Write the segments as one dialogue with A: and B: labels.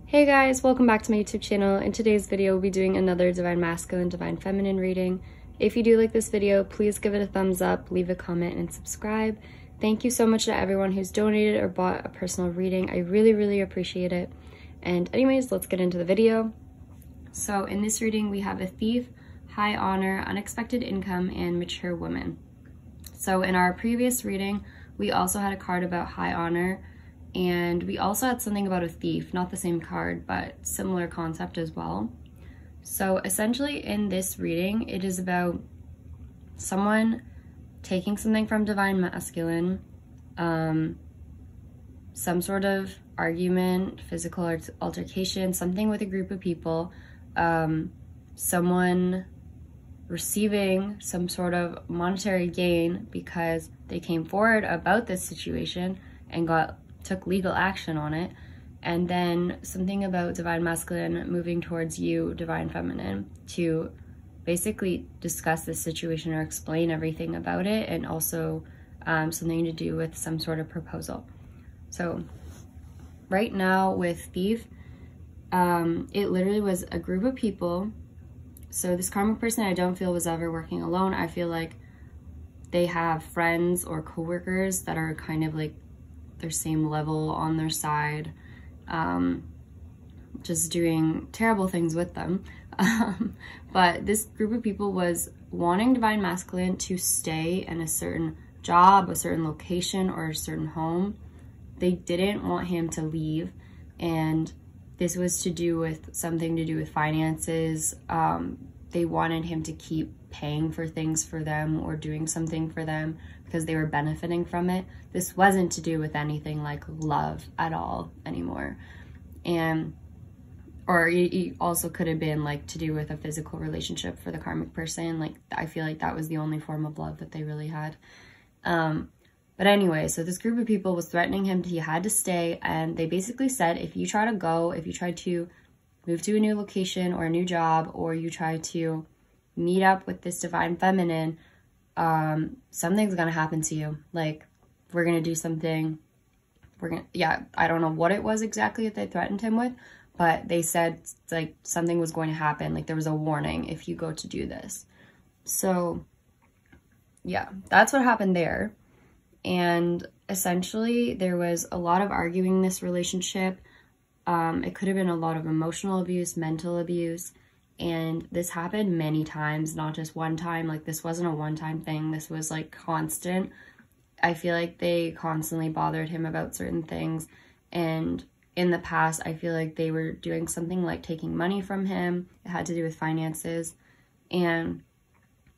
A: Hey guys, welcome back to my YouTube channel. In today's video, we'll be doing another Divine Masculine, Divine Feminine reading. If you do like this video, please give it a thumbs up, leave a comment, and subscribe. Thank you so much to everyone who's donated or bought a personal reading. I really appreciate it. And anyways, let's get into the video. So in this reading, we have a thief, high honor, unexpected income, and mature woman. So in our previous reading, we also had a card about high honor, and we also had something about a thief, not the same card, but similar concept as well. So essentially in this reading, it is about someone taking something from Divine Masculine, some sort of argument, physical altercation, something with a group of people, someone receiving some sort of monetary gain because they came forward about this situation and took legal action on it, and then something about Divine Masculine moving towards you, Divine Feminine, to basically discuss this situation or explain everything about it, and also something to do with some sort of proposal. So right now with Thief, it literally was a group of people. So this karmic person, I don't feel was ever working alone. I feel like they have friends or coworkers that are kind of like their same level on their side, just doing terrible things with them. But this group of people was wanting Divine Masculine to stay in a certain job, a certain location, or a certain home. They didn't want him to leave, and this was to do with something to do with finances. They wanted him to keep paying for things for them or doing something for them because they were benefiting from it. This wasn't to do with anything like love at all anymore. Or it also could have been like to do with a physical relationship for the karmic person. Like, I feel like that was the only form of love that they really had. But anyway, so this group of people was threatening him. He had to stay, and they basically said, if you try to go, if you try to move to a new location or a new job, or you try to meet up with this Divine Feminine, something's gonna happen to you. Like, we're gonna do something. I don't know what it was exactly that they threatened him with, but they said like something was going to happen. Like, there was a warning if you go to do this. So yeah, that's what happened there. And essentially there was a lot of arguing in this relationship. It could have been a lot of emotional abuse, mental abuse, and this happened many times, not just one time. Like, this wasn't a one-time thing. This was like constant. I feel like they constantly bothered him about certain things, and in the past I feel like they were doing something like taking money from him. It had to do with finances, and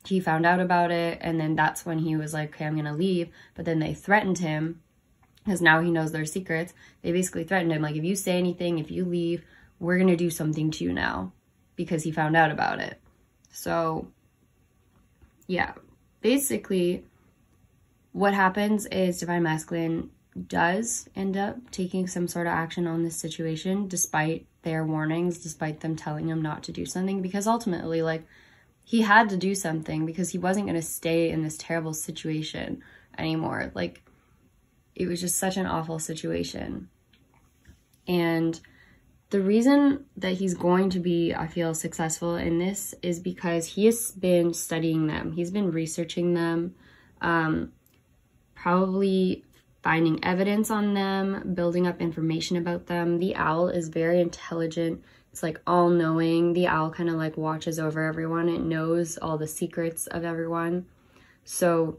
A: he found out about it, and then that's when he was like, okay, I'm gonna leave. But then they threatened him because now he knows their secrets. They basically threatened him, like, if you say anything, if you leave, we're gonna do something to you now, because he found out about it. So yeah, basically what happens is Divine Masculine does end up taking some sort of action on this situation, despite their warnings, despite them telling him not to do something, because ultimately, like, he had to do something because he wasn't going to stay in this terrible situation anymore. Like, it was just such an awful situation. And the reason that he's going to be, I feel, successful in this is because he has been studying them. He's been researching them, probably finding evidence on them, building up information about them. The owl is very intelligent. It's like all-knowing. The owl kind of like watches over everyone. It knows all the secrets of everyone. So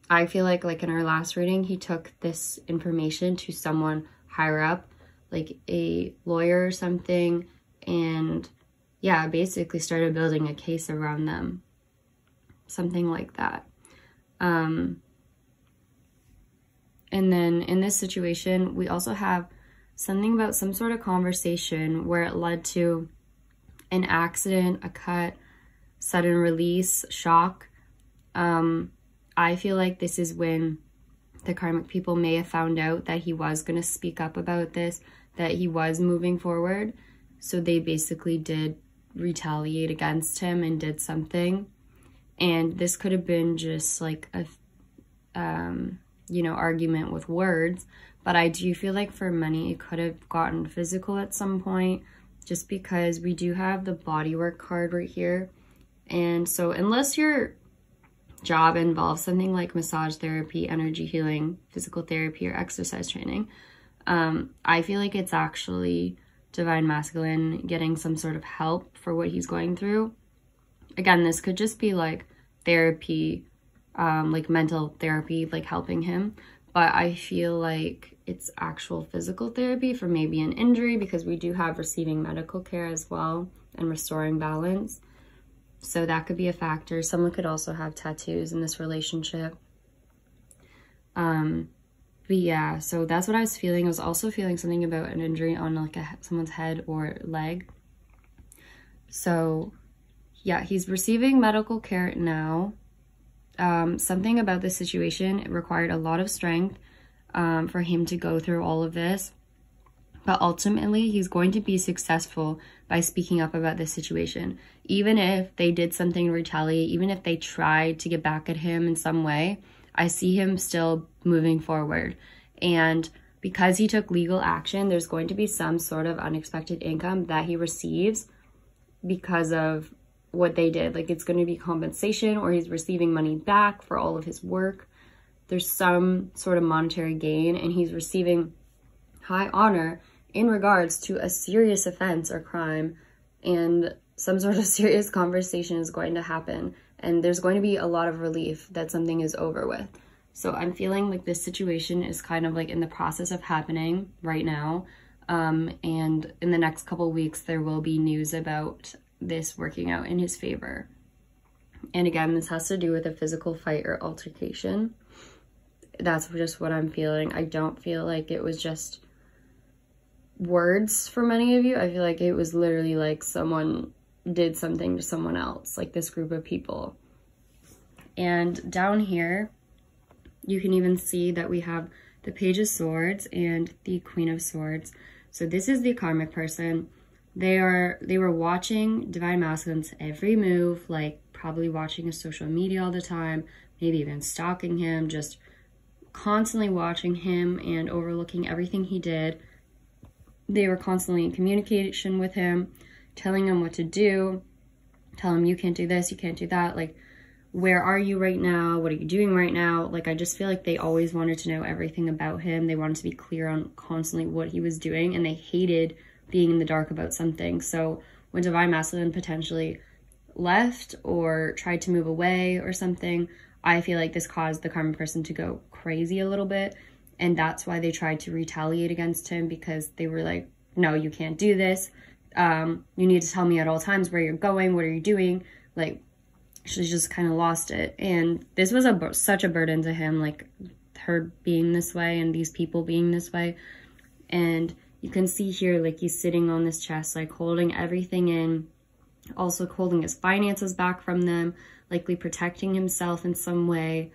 A: I feel like in our last reading, he took this information to someone higher up, like a lawyer or something, and yeah, basically started building a case around them, something like that. And then in this situation, we also have something about some sort of conversation where it led to an accident, a cut, sudden release, shock. I feel like this is when the karmic people may have found out that he was going to speak up about this, that he was moving forward. So they basically did retaliate against him and did something. And this could have been just like a, argument with words, But I do feel like for money, it could have gotten physical at some point, just because we do have the bodywork card right here. And so unless your job involves something like massage therapy, energy healing, physical therapy, or exercise training, I feel like it's actually divine masculine getting some sort of help for what he's going through. Again, this could just be like therapy, like mental therapy, like helping him. But I feel like it's actual physical therapy for maybe an injury, because we do have receiving medical care as well and restoring balance. So that could be a factor. Someone could also have tattoos in this relationship. But yeah, so that's what I was feeling. I was also feeling something about an injury on like someone's head or leg. So yeah, he's receiving medical care now. Something about this situation, it required a lot of strength for him to go through all of this. But ultimately, he's going to be successful by speaking up about this situation. Even if they did something to retaliate, even if they tried to get back at him in some way, I see him still moving forward. And because he took legal action, there's going to be some sort of unexpected income that he receives because of what they did. Like, it's going to be compensation, or he's receiving money back for all of his work. There's some sort of monetary gain, and he's receiving high honor in regards to a serious offense or crime, and some sort of serious conversation is going to happen, and there's going to be a lot of relief that something is over with. So I'm feeling like this situation is kind of like in the process of happening right now, and in the next couple of weeks there will be news about this working out in his favor. And again, this has to do with a physical fight or altercation. That's just what I'm feeling. I don't feel like it was just words for many of you. I feel like it was literally like someone did something to someone else, like this group of people. And down here, you can even see that we have the Page of Swords and the Queen of Swords. So this is the karmic person. They were watching divine masculine's every move, like probably watching his social media all the time, maybe even stalking him, just constantly watching him and overlooking everything he did. They were constantly in communication with him, telling him what to do, telling him you can't do this, you can't do that, like, where are you right now? What are you doing right now? Like, I just feel like they always wanted to know everything about him. They wanted to be clear on constantly what he was doing, and they hated being in the dark about something. So when divine masculine potentially left or tried to move away or something, I feel like this caused the karmic person to go crazy a little bit. And that's why they tried to retaliate against him, because they were like, no, you can't do this. You need to tell me at all times where you're going, what are you doing? Like, she just kind of lost it. And this was such a burden to him, like her being this way and these people being this way. And you can see here, like, he's sitting on this chest, like holding everything in, also holding his finances back from them, likely protecting himself in some way.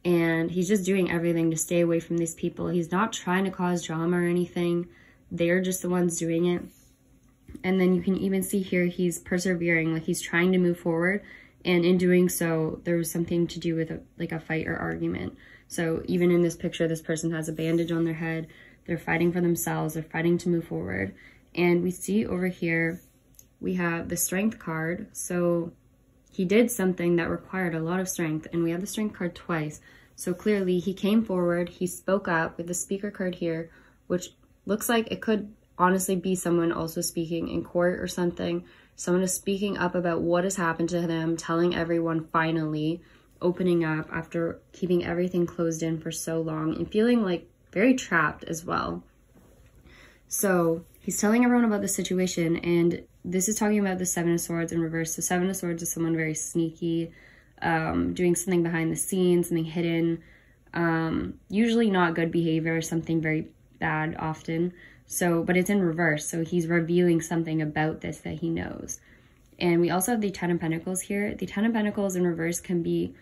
A: And he's just doing everything to stay away from these people. He's not trying to cause drama or anything. They're just the ones doing it. And then you can even see here, he's persevering, like he's trying to move forward. And in doing so, there was something to do with a fight or argument. So even in this picture, this person has a bandage on their head. They're fighting for themselves. They're fighting to move forward. And we see over here, we have the Strength card. So he did something that required a lot of strength, and we have the Strength card twice. So clearly he came forward, he spoke up with the Speaker card here, which looks like it could honestly be someone also speaking in court or something. Someone is speaking up about what has happened to them, telling everyone finally, opening up after keeping everything closed in for so long and feeling like very trapped as well. So he's telling everyone about the situation, and this is talking about the Seven of Swords in reverse. So Seven of Swords is someone very sneaky, doing something behind the scenes, something hidden, usually not good behavior, something very bad often. So, but it's in reverse. So he's revealing something about this that he knows. And we also have the Ten of Pentacles here. The Ten of Pentacles in reverse can be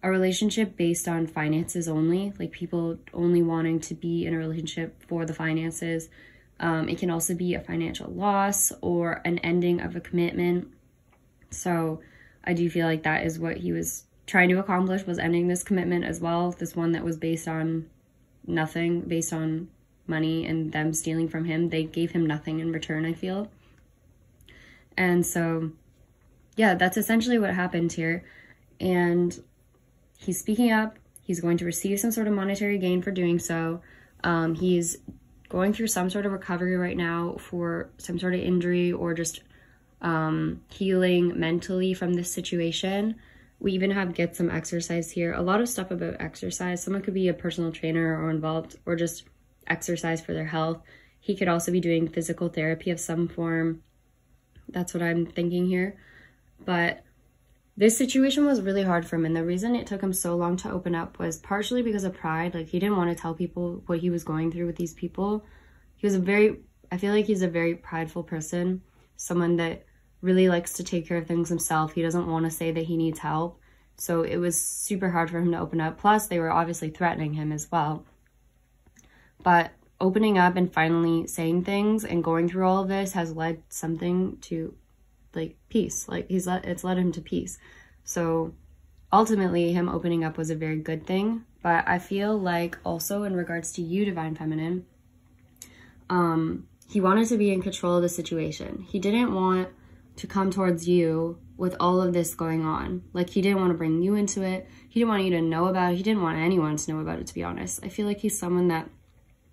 A: a relationship based on finances only, like people only wanting to be in a relationship for the finances. It can also be a financial loss or an ending of a commitment. So I do feel like that is what he was trying to accomplish, was ending this commitment as well. This one that was based on nothing, based on money and them stealing from him, they gave him nothing in return, I feel. And so, yeah, that's essentially what happened here. And he's speaking up. He's going to receive some sort of monetary gain for doing so. He's going through some sort of recovery right now for some sort of injury or just healing mentally from this situation. We even have get some exercise here. A lot of stuff about exercise. Someone could be a personal trainer or involved or just exercise for their health. He could also be doing physical therapy of some form. That's what I'm thinking here. But this situation was really hard for him, and the reason it took him so long to open up was partially because of pride. Like, he didn't want to tell people what he was going through with these people. I feel like he's a very prideful person, someone that really likes to take care of things himself. He doesn't want to say that he needs help. So it was super hard for him to open up. Plus, they were obviously threatening him as well. But opening up and finally saying things and going through all of this has led something to, like, peace. Like, it's led him to peace. So ultimately, him opening up was a very good thing. But I feel like also in regards to you, Divine Feminine, he wanted to be in control of the situation. He didn't want to come towards you with all of this going on. Like, he didn't want to bring you into it. He didn't want you to know about it. He didn't want anyone to know about it, to be honest. I feel like he's someone that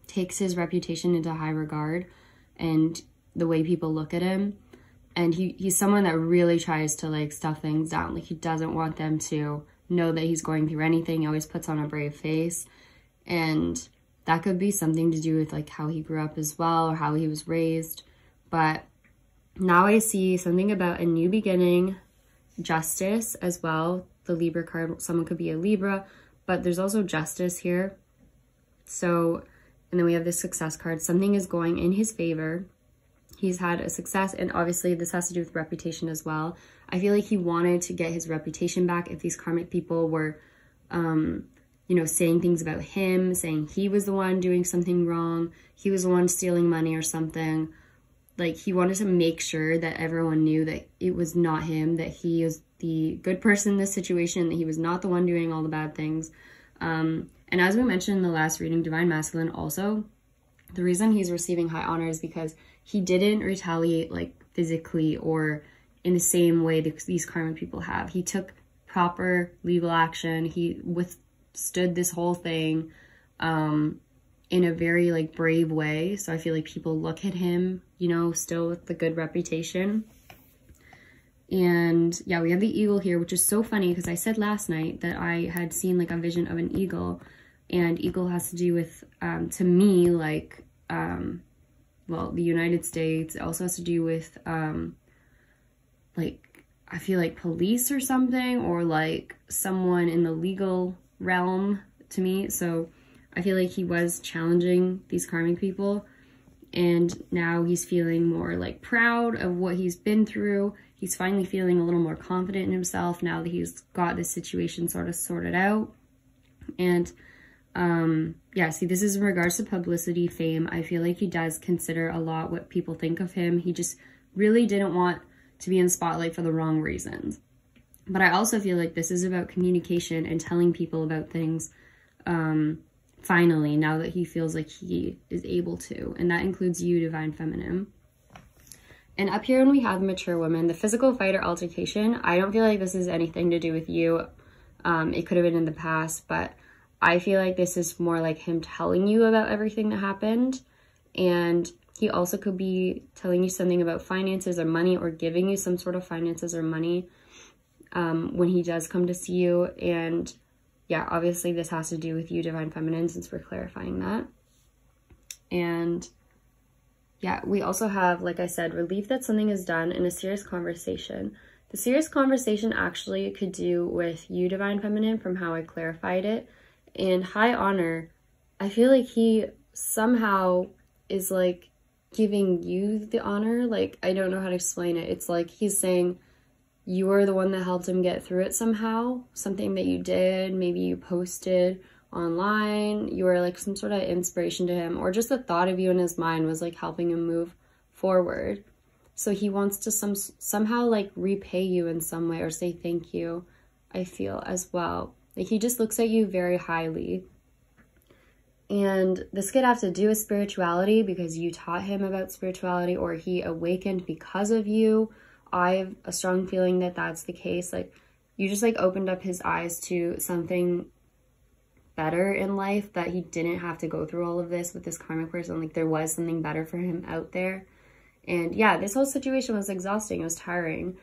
A: takes his reputation into high regard and the way people look at him. And he's someone that really tries to, like, stuff things down. Like, he doesn't want them to know that he's going through anything. He always puts on a brave face. And that could be something to do with, like, how he grew up as well or how he was raised. But now I see something about a new beginning, justice as well. The Libra card, someone could be a Libra, but there's also justice here. So, and then we have the success card. Something is going in his favor. He's had a success, and obviously this has to do with reputation as well. I feel like he wanted to get his reputation back if these karmic people were, you know, saying things about him, saying he was the one doing something wrong, he was the one stealing money or something. Like, he wanted to make sure that everyone knew that it was not him, that he was the good person in this situation, that he was not the one doing all the bad things. And as we mentioned in the last reading, Divine Masculine also, the reason he's receiving high honor is because he didn't retaliate, like, physically or in the same way that these karmic people have. He took proper legal action. He withstood this whole thing in a very, like, brave way. So I feel like people look at him, you know, still with the good reputation. And yeah, we have the eagle here, which is so funny because I said last night that I had seen, like, a vision of an eagle, and eagle has to do with, to me, like, well, the United States. It also has to do with, like, I feel like police or something, or like someone in the legal realm to me. So I feel like he was challenging these karmic people, and now he's feeling more, like, proud of what he's been through. He's finally feeling a little more confident in himself now that he's got this situation sort of sorted out. And yeah, see, this is in regards to publicity, fame. I feel like he does consider a lot what people think of him. He just really didn't want to be in the spotlight for the wrong reasons. But I also feel like this is about communication and telling people about things, finally, now that he feels like he is able to. And that includes you, Divine Feminine. And up here when we have mature women, the physical fight or altercation, I don't feel like this is anything to do with you. It could have been in the past, but I feel like this is more like him telling you about everything that happened. And he also could be telling you something about finances or money, or giving you some sort of finances or money when he does come to see you. And yeah, obviously this has to do with you, Divine Feminine, since we're clarifying that. And yeah, we also have, like I said, relief that something is done in a serious conversation. The serious conversation actually could do with you, Divine Feminine, from how I clarified it. And high honor, I feel like he somehow is, like, giving you the honor. Like, I don't know how to explain it. It's like he's saying you were the one that helped him get through it somehow. Something that you did, maybe you posted online, you were, like, some sort of inspiration to him, or just the thought of you in his mind was, like, helping him move forward. So he wants to somehow, like, repay you in some way or say thank you, I feel, as well. Like, he just looks at you very highly. And this could have to do with spirituality because you taught him about spirituality, or he awakened because of you. I have a strong feeling that that's the case. Like, you just like opened up his eyes to something better in life, that he didn't have to go through all of this with this karmic person. Like, there was something better for him out there. And yeah, this whole situation was exhausting. It was tiring.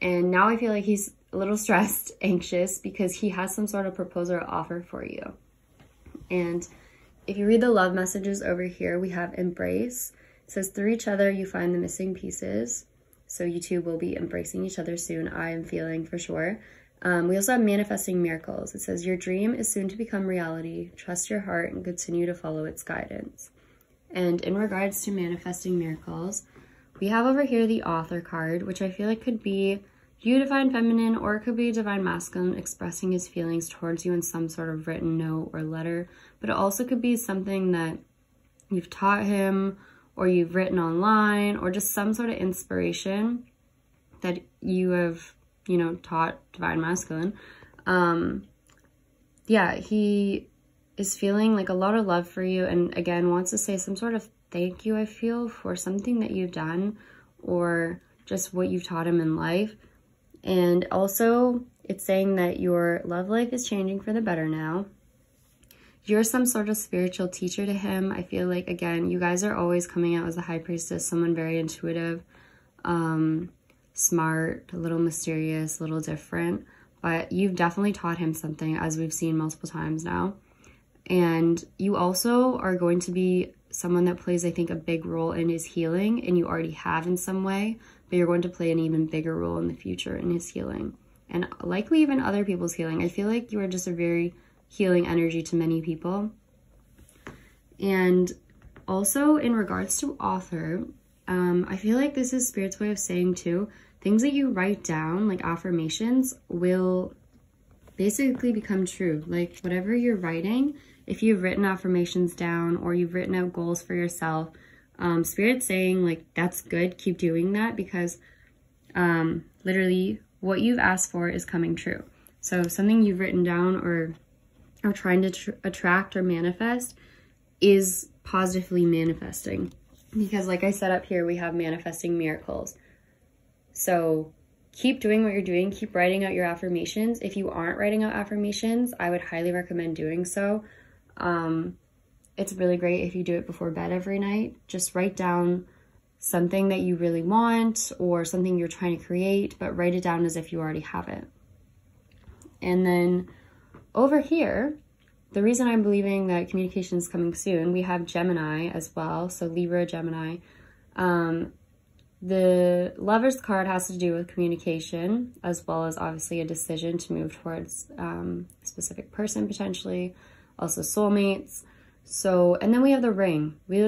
A: And now I feel like he's a little stressed, anxious, because he has some sort of proposal or offer for you. And if you read the love messages over here, we have embrace. It says, through each other, you find the missing pieces. So you two will be embracing each other soon, I am feeling for sure. We also have manifesting miracles. It says, your dream is soon to become reality. Trust your heart and continue to follow its guidance. And in regards to manifesting miracles, we have over here the author card, which I feel like could be you, divine feminine, or it could be divine masculine expressing his feelings towards you in some sort of written note or letter. But it also could be something that you've taught him, or you've written online, or just some sort of inspiration that you have, you know, taught divine masculine. Yeah, he is feeling like a lot of love for you, and again wants to say some sort of thank you, I feel, for something that you've done or just what you've taught him in life. And also it's saying that your love life is changing for the better now. You're some sort of spiritual teacher to him. I feel like, again, you guys are always coming out as a high priestess, someone very intuitive, smart, a little mysterious, a little different, but you've definitely taught him something, as we've seen multiple times now. And you also are going to be someone that plays, I think, a big role in his healing, and you already have in some way, but you're going to play an even bigger role in the future in his healing, and likely even other people's healing. I feel like you are just a very healing energy to many people. And also in regards to author, I feel like this is Spirit's way of saying too, things that you write down, like affirmations, will basically become true. Like, whatever you're writing, if you've written affirmations down or you've written out goals for yourself, Spirit's saying, like, that's good, keep doing that, because literally what you've asked for is coming true. So something you've written down or trying to attract or manifest is positively manifesting, because like I said up here, we have manifesting miracles. So keep doing what you're doing, keep writing out your affirmations. If you aren't writing out affirmations, I would highly recommend doing so. It's really great if you do it before bed every night. Just write down something that you really want or something you're trying to create, but write it down as if you already have it. And then over here, the reason I'm believing that communication is coming soon, we have Gemini as well. So Libra, Gemini. The Lover's card has to do with communication, as well as obviously a decision to move towards a specific person potentially, also soulmates. So, and then we have the ring. We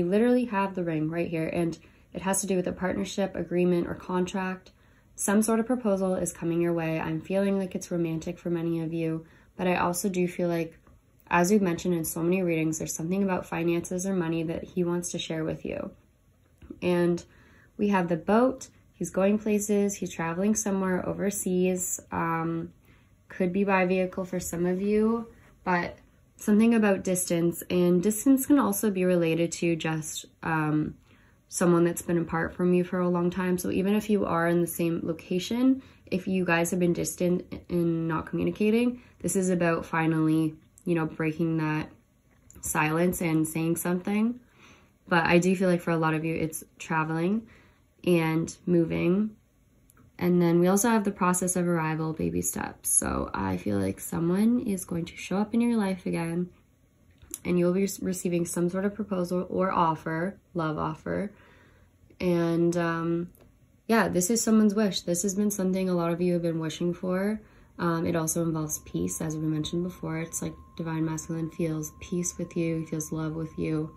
A: literally have the ring right here, and it has to do with a partnership, agreement, or contract. Some sort of proposal is coming your way. I'm feeling like it's romantic for many of you, but I also do feel like, as we've mentioned in so many readings, there's something about finances or money that he wants to share with you. And we have the boat. He's going places. He's traveling somewhere overseas. Could be by vehicle for some of you, but something about distance. And distance can also be related to just someone that's been apart from you for a long time. So even if you are in the same location, if you guys have been distant and not communicating, this is about finally, you know, breaking that silence and saying something. But I do feel like for a lot of you, it's traveling and moving. And then we also have the process of arrival, baby steps. So I feel like someone is going to show up in your life again, and you'll be receiving some sort of proposal or offer, love offer. And yeah, this is someone's wish. This has been something a lot of you have been wishing for. It also involves peace, as we mentioned before. It's like divine masculine feels peace with you. He feels love with you.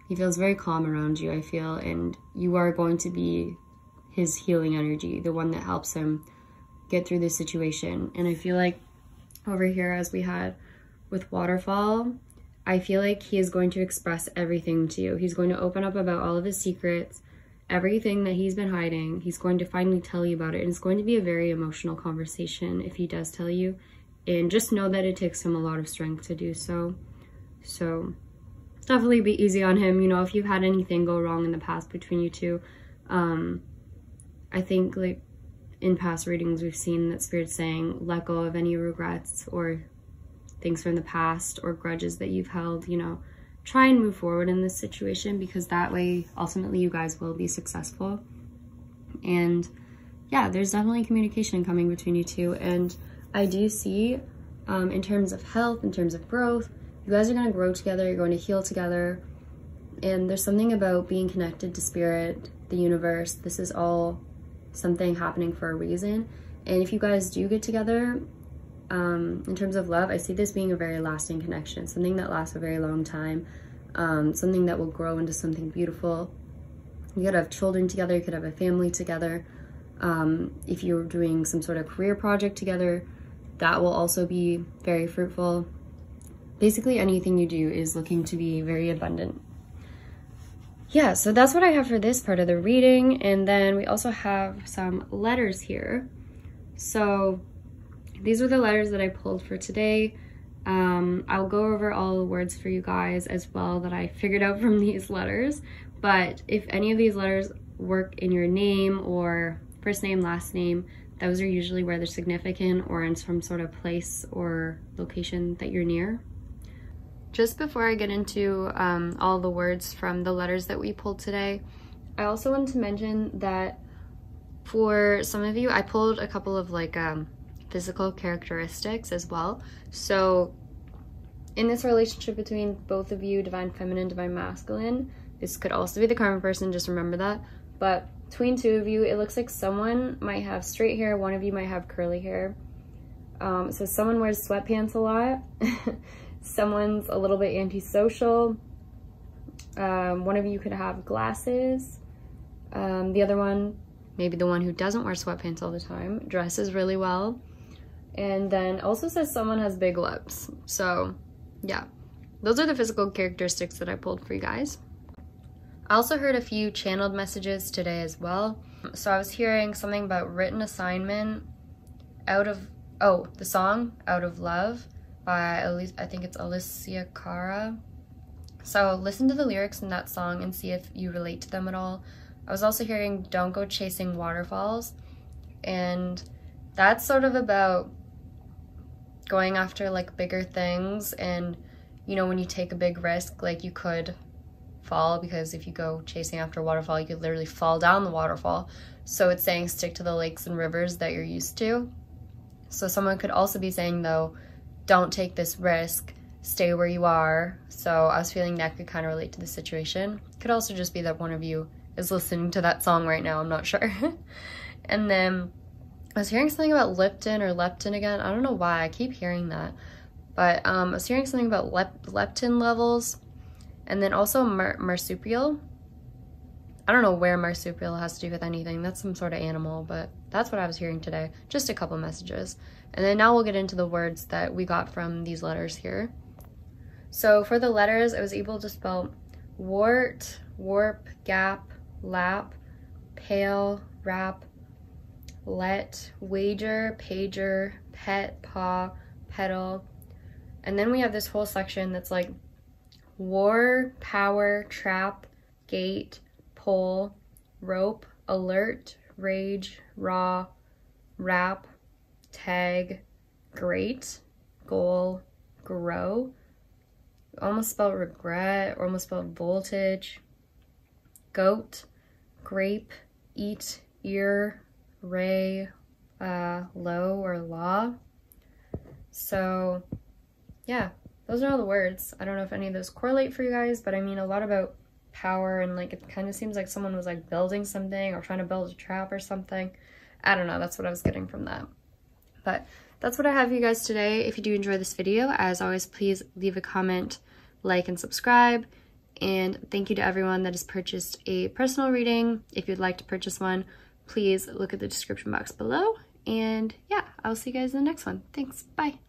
A: He feels very calm around you, I feel. And you are going to be his healing energy, the one that helps him get through this situation. And I feel like over here, as we had with Waterfall, I feel like he is going to express everything to you. He's going to open up about all of his secrets, everything that he's been hiding. He's going to finally tell you about it. And it's going to be a very emotional conversation if he does tell you. And just know that it takes him a lot of strength to do so. So definitely be easy on him. You know, if you've had anything go wrong in the past between you two, I think like in past readings we've seen that Spirit's saying let go of any regrets or things from the past or grudges that you've held. You know, try and move forward in this situation, because that way ultimately you guys will be successful. And yeah, there's definitely communication coming between you two. And I do see in terms of health, in terms of growth, you guys are going to grow together, you're going to heal together. And there's something about being connected to Spirit, the universe. This is all something happening for a reason. And if you guys do get together, in terms of love, I see this being a very lasting connection, something that lasts a very long time, something that will grow into something beautiful. You could have children together, you could have a family together. If you're doing some sort of career project together, that will also be very fruitful. Basically, anything you do is looking to be very abundant. Yeah, so that's what I have for this part of the reading. And then we also have some letters here. So these are the letters that I pulled for today. I'll go over all the words for you guys as well that I figured out from these letters. But if any of these letters work in your name or first name, last name, those are usually where they're significant or in some sort of place or location that you're near. Just before I get into all the words from the letters that we pulled today, I also wanted to mention that for some of you, I pulled a couple of like physical characteristics as well. So in this relationship between both of you, divine feminine, divine masculine, this could also be the karma person, just remember that. But between two of you, it looks like someone might have straight hair, one of you might have curly hair. So someone wears sweatpants a lot. Someone's a little bit antisocial. One of you could have glasses. The other one, maybe the one who doesn't wear sweatpants all the time, dresses really well. And then also says someone has big lips. So yeah, those are the physical characteristics that I pulled for you guys. I also heard a few channeled messages today as well. So I was hearing something about written assignment the song Out of Love by I think it's Alicia Cara. So listen to the lyrics in that song and see if you relate to them at all. I was also hearing Don't Go Chasing Waterfalls, and that's sort of about going after like bigger things. And you know, when you take a big risk, like you could fall, because if you go chasing after a waterfall, you could literally fall down the waterfall. So it's saying stick to the lakes and rivers that you're used to. So someone could also be saying though, don't take this risk, stay where you are. So I was feeling that could kind of relate to the situation. Could also just be that one of you is listening to that song right now, I'm not sure. And then I was hearing something about Lipton or leptin again. I don't know why I keep hearing that, but I was hearing something about leptin levels, and then also marsupial. I don't know where marsupial has to do with anything. That's some sort of animal, but that's what I was hearing today. Just a couple messages. And then now we'll get into the words that we got from these letters here. So for the letters, I was able to spell wart, warp, gap, lap, pale, wrap, let, wager, pager, pet, paw, pedal. And then we have this whole section that's like war, power, trap, gate, pole, rope, alert, rage, raw, wrap, tag, great, goal, grow. Almost spelled regret, or almost spelled voltage, goat, grape, eat, ear, ray, low or law. So yeah, those are all the words. I don't know if any of those correlate for you guys, but I mean a lot about power, and like it kind of seems like someone was like building something or trying to build a trap or something. I don't know, that's what I was getting from that. But that's what I have for you guys today. If you do enjoy this video, as always, please leave a comment, like, and subscribe. And thank you to everyone that has purchased a personal reading. If you'd like to purchase one, please look at the description box below. And yeah, I'll see you guys in the next one. Thanks, bye.